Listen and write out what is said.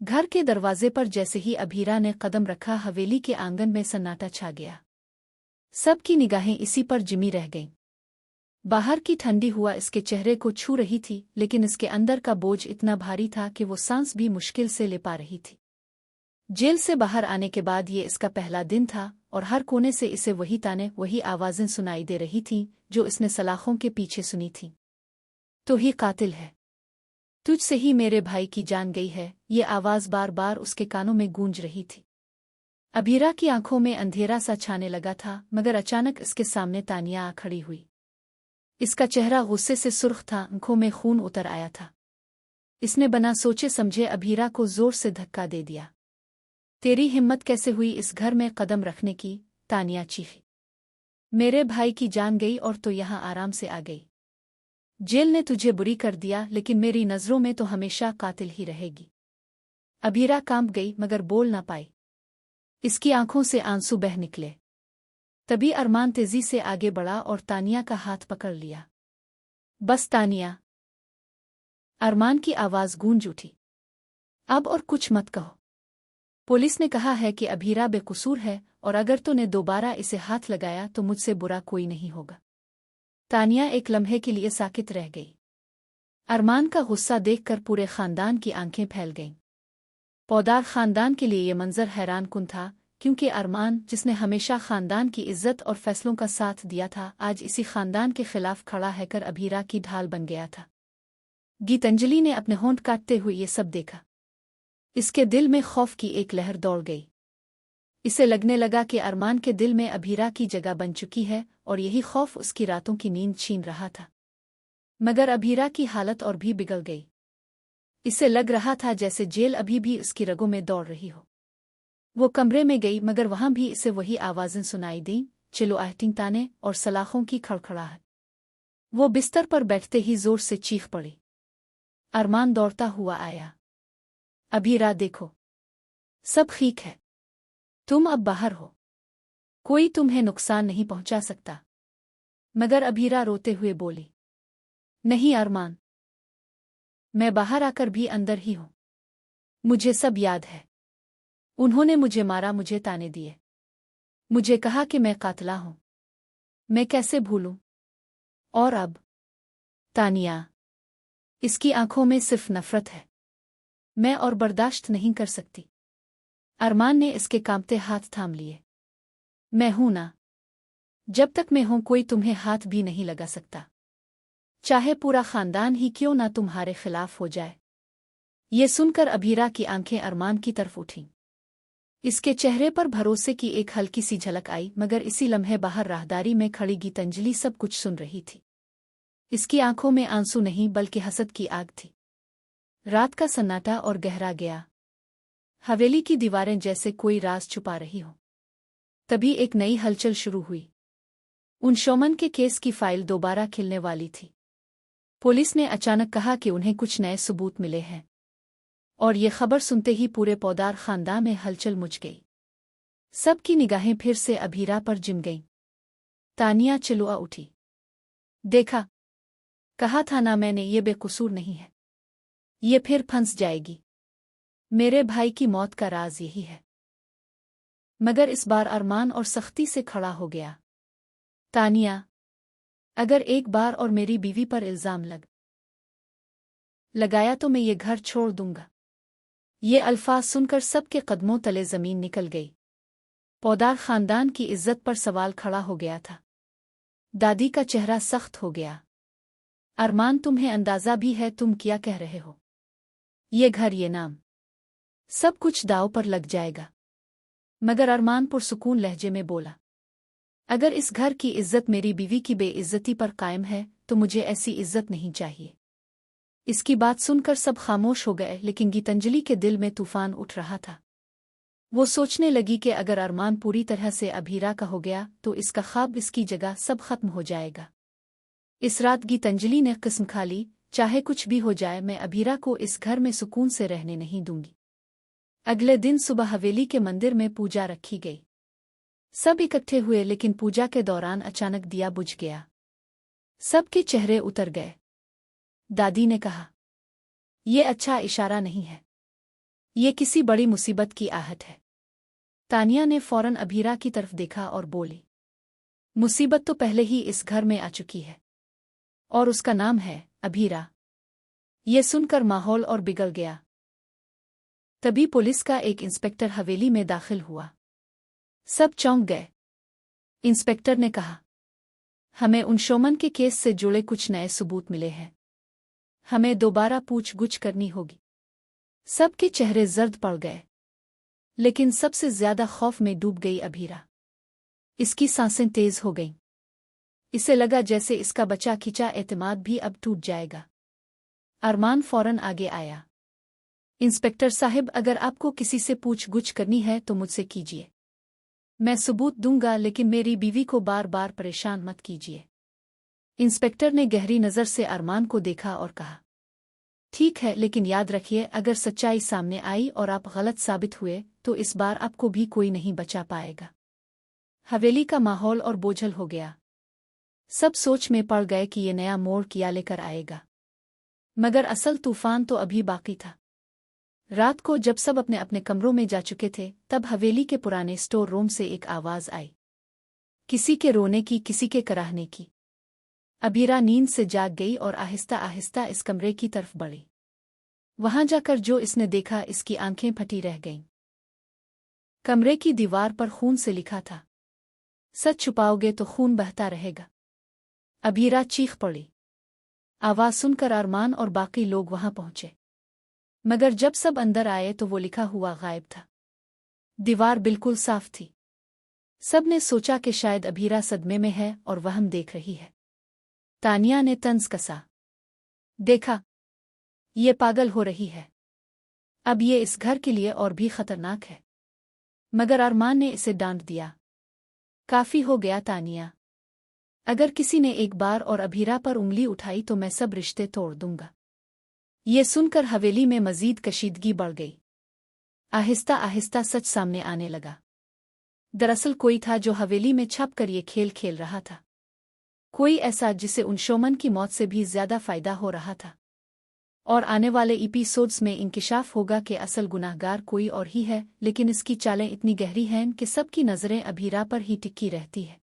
घर के दरवाजे पर जैसे ही अभीरा ने कदम रखा हवेली के आंगन में सन्नाटा छा गया। सबकी निगाहें इसी पर जिमी रह गईं। बाहर की ठंडी हुआ इसके चेहरे को छू रही थी, लेकिन इसके अंदर का बोझ इतना भारी था कि वो सांस भी मुश्किल से ले पा रही थी। जेल से बाहर आने के बाद ये इसका पहला दिन था और हर कोने से इसे वही ताने, वही आवाज़ें सुनाई दे रही थीं जो इसने सलाखों के पीछे सुनी थीं। तो ही कातिल है, तुझसे ही मेरे भाई की जान गई है, ये आवाज़ बार बार उसके कानों में गूंज रही थी। अभीरा की आंखों में अंधेरा सा छाने लगा था, मगर अचानक इसके सामने तानिया आ खड़ी हुई। इसका चेहरा गुस्से से सुर्ख था, आंखों में खून उतर आया था। इसने बिना सोचे समझे अभीरा को जोर से धक्का दे दिया। तेरी हिम्मत कैसे हुई इस घर में कदम रखने की? तानिया चीखी। मेरे भाई की जान गई और तो यहाँ आराम से आ गई। जेल ने तुझे बुरी कर दिया, लेकिन मेरी नज़रों में तो हमेशा कातिल ही रहेगी। अभीरा कांप गई मगर बोल ना पाई। इसकी आंखों से आंसू बह निकले। तभी अरमान तेजी से आगे बढ़ा और तानिया का हाथ पकड़ लिया। बस तानिया, अरमान की आवाज़ गूंज उठी। अब और कुछ मत कहो। पुलिस ने कहा है कि अभीरा बेकसूर है और अगर तूने दोबारा इसे हाथ लगाया तो मुझसे बुरा कोई नहीं होगा। तानिया एक लम्हे के लिए साकित रह गई। अरमान का गुस्सा देखकर पूरे खानदान की आंखें फैल गईं। पौदार खानदान के लिए यह मंजर हैरानकुन था, क्योंकि अरमान, जिसने हमेशा खानदान की इज्जत और फैसलों का साथ दिया था, आज इसी खानदान के खिलाफ खड़ा हैकर अभीरा की ढाल बन गया था। गीतांजलि ने अपने होंठ काटते हुए ये सब देखा। इसके दिल में खौफ की एक लहर दौड़ गई। इसे लगने लगा कि अरमान के दिल में अभीरा की जगह बन चुकी है और यही खौफ उसकी रातों की नींद छीन रहा था। मगर अभीरा की हालत और भी बिगड़ गई। इसे लग रहा था जैसे जेल अभी भी उसकी रगों में दौड़ रही हो। वो कमरे में गई, मगर वहां भी इसे वही आवाज़ें सुनाई दीं, चिल्लाहट, ताने और सलाखों की खड़खड़ाहट। वो बिस्तर पर बैठते ही जोर से चीख पड़ी। अरमान दौड़ता हुआ आया। अभीरा, देखो, सब ठीक है, तुम अब बाहर हो, कोई तुम्हें नुकसान नहीं पहुंचा सकता। मगर अभीरा रोते हुए बोली, नहीं अरमान, मैं बाहर आकर भी अंदर ही हूं। मुझे सब याद है। उन्होंने मुझे मारा, मुझे ताने दिए, मुझे कहा कि मैं कातिला हूं। मैं कैसे भूलूं? और अब? तानिया, इसकी आंखों में सिर्फ नफरत है। मैं और बर्दाश्त नहीं कर सकती। अरमान ने इसके कांपते हाथ थाम लिए। मैं हूं ना, जब तक मैं हूं कोई तुम्हें हाथ भी नहीं लगा सकता, चाहे पूरा खानदान ही क्यों ना तुम्हारे खिलाफ हो जाए। ये सुनकर अभीरा की आंखें अरमान की तरफ उठीं। इसके चेहरे पर भरोसे की एक हल्की सी झलक आई, मगर इसी लम्हे बाहर राहदारी में खड़ी गीतांजलि सब कुछ सुन रही थी। इसकी आंखों में आंसू नहीं बल्कि हसद की आग थी। रात का सन्नाटा और गहरा गया। हवेली की दीवारें जैसे कोई राज छुपा रही हो। तभी एक नई हलचल शुरू हुई। उन शोमन के केस की फाइल दोबारा खिलने वाली थी। पुलिस ने अचानक कहा कि उन्हें कुछ नए सबूत मिले हैं, और ये खबर सुनते ही पूरे पौदार खानदान में हलचल मच गई। सबकी निगाहें फिर से अभीरा पर जिम गईं। तानिया चिल्ला उठी, देखा, कहा था ना मैंने, ये बेकसूर नहीं है। ये फिर फंस जाएगी। मेरे भाई की मौत का राज यही है। मगर इस बार अरमान और सख्ती से खड़ा हो गया। तानिया, अगर एक बार और मेरी बीवी पर इल्जाम लगाया तो मैं ये घर छोड़ दूंगा। ये अल्फाज सुनकर सबके कदमों तले जमीन निकल गई। पौदार खानदान की इज्जत पर सवाल खड़ा हो गया था। दादी का चेहरा सख्त हो गया। अरमान, तुम्हें अंदाजा भी है तुम क्या कह रहे हो? ये घर, ये नाम, सब कुछ दांव पर लग जाएगा। मगर अरमान पुरसुकून लहजे में बोला, अगर इस घर की इज्जत मेरी बीवी की बेइज्जती पर कायम है तो मुझे ऐसी इज्जत नहीं चाहिए। इसकी बात सुनकर सब खामोश हो गए, लेकिन गीतांजलि के दिल में तूफान उठ रहा था। वो सोचने लगी कि अगर अरमान पूरी तरह से अभीरा का हो गया तो इसका ख्वाब, इसकी जगह सब खत्म हो जाएगा। इस रात गीतांजलि ने कसम खा ली, चाहे कुछ भी हो जाए, मैं अभीरा को इस घर में सुकून से रहने नहीं दूंगी। अगले दिन सुबह हवेली के मंदिर में पूजा रखी गई। सब इकट्ठे हुए, लेकिन पूजा के दौरान अचानक दिया बुझ गया। सबके चेहरे उतर गए। दादी ने कहा, यह अच्छा इशारा नहीं है। ये किसी बड़ी मुसीबत की आहट है। तानिया ने फौरन अभीरा की तरफ देखा और बोली, मुसीबत तो पहले ही इस घर में आ चुकी है, और उसका नाम है अभीरा। ये सुनकर माहौल और बिगड़ गया। तभी पुलिस का एक इंस्पेक्टर हवेली में दाखिल हुआ। सब चौंक गए। इंस्पेक्टर ने कहा, हमें उन के केस से जुड़े कुछ नए सबूत मिले हैं। हमें दोबारा पूछगुछ करनी होगी। सबके चेहरे जर्द पड़ गए, लेकिन सबसे ज्यादा खौफ में डूब गई अभीरा। इसकी सांसें तेज हो गईं। इसे लगा जैसे इसका बचा खिंचा एतमाद भी अब टूट जाएगा। अरमान फौरन आगे आया। इंस्पेक्टर साहिब, अगर आपको किसी से पूछगुछ करनी है तो मुझसे कीजिए। मैं सबूत दूंगा, लेकिन मेरी बीवी को बार बार परेशान मत कीजिए। इंस्पेक्टर ने गहरी नज़र से अरमान को देखा और कहा, ठीक है, लेकिन याद रखिए, अगर सच्चाई सामने आई और आप गलत साबित हुए तो इस बार आपको भी कोई नहीं बचा पाएगा। हवेली का माहौल और बोझल हो गया। सब सोच में पड़ गए कि ये नया मोड़ क्या लेकर आएगा, मगर असल तूफान तो अभी बाकी था। रात को जब सब अपने अपने कमरों में जा चुके थे, तब हवेली के पुराने स्टोर रूम से एक आवाज़ आई, किसी के रोने की, किसी के कराहने की। अभीरा नींद से जाग गई और आहिस्ता आहिस्ता इस कमरे की तरफ बढ़ी। वहां जाकर जो इसने देखा, इसकी आंखें फटी रह गईं। कमरे की दीवार पर खून से लिखा था, सच छुपाओगे तो खून बहता रहेगा। अभीरा चीख पड़ी। आवाज सुनकर अरमान और बाकी लोग वहां पहुंचे, मगर जब सब अंदर आए तो वो लिखा हुआ गायब था। दीवार बिल्कुल साफ थी। सब ने सोचा कि शायद अभीरा सदमे में है और वहम देख रही है। तानिया ने तंज कसा, देखा, ये पागल हो रही है। अब ये इस घर के लिए और भी खतरनाक है। मगर अरमान ने इसे डांट दिया, काफी हो गया तानिया। अगर किसी ने एक बार और अभीरा पर उंगली उठाई तो मैं सब रिश्ते तोड़ दूंगा। ये सुनकर हवेली में मजीद कशीदगी बढ़ गई। आहिस्ता आहिस्ता सच सामने आने लगा। दरअसल कोई था जो हवेली में छप कर ये खेल खेल रहा था। कोई ऐसा जिसे उन शोमन की मौत से भी ज्यादा फायदा हो रहा था। और आने वाले एपिसोड्स में इंकिशाफ होगा कि असल गुनाहगार कोई और ही है, लेकिन इसकी चालें इतनी गहरी हैं कि सबकी नजरें अभीरा पर ही टिकी रहती है।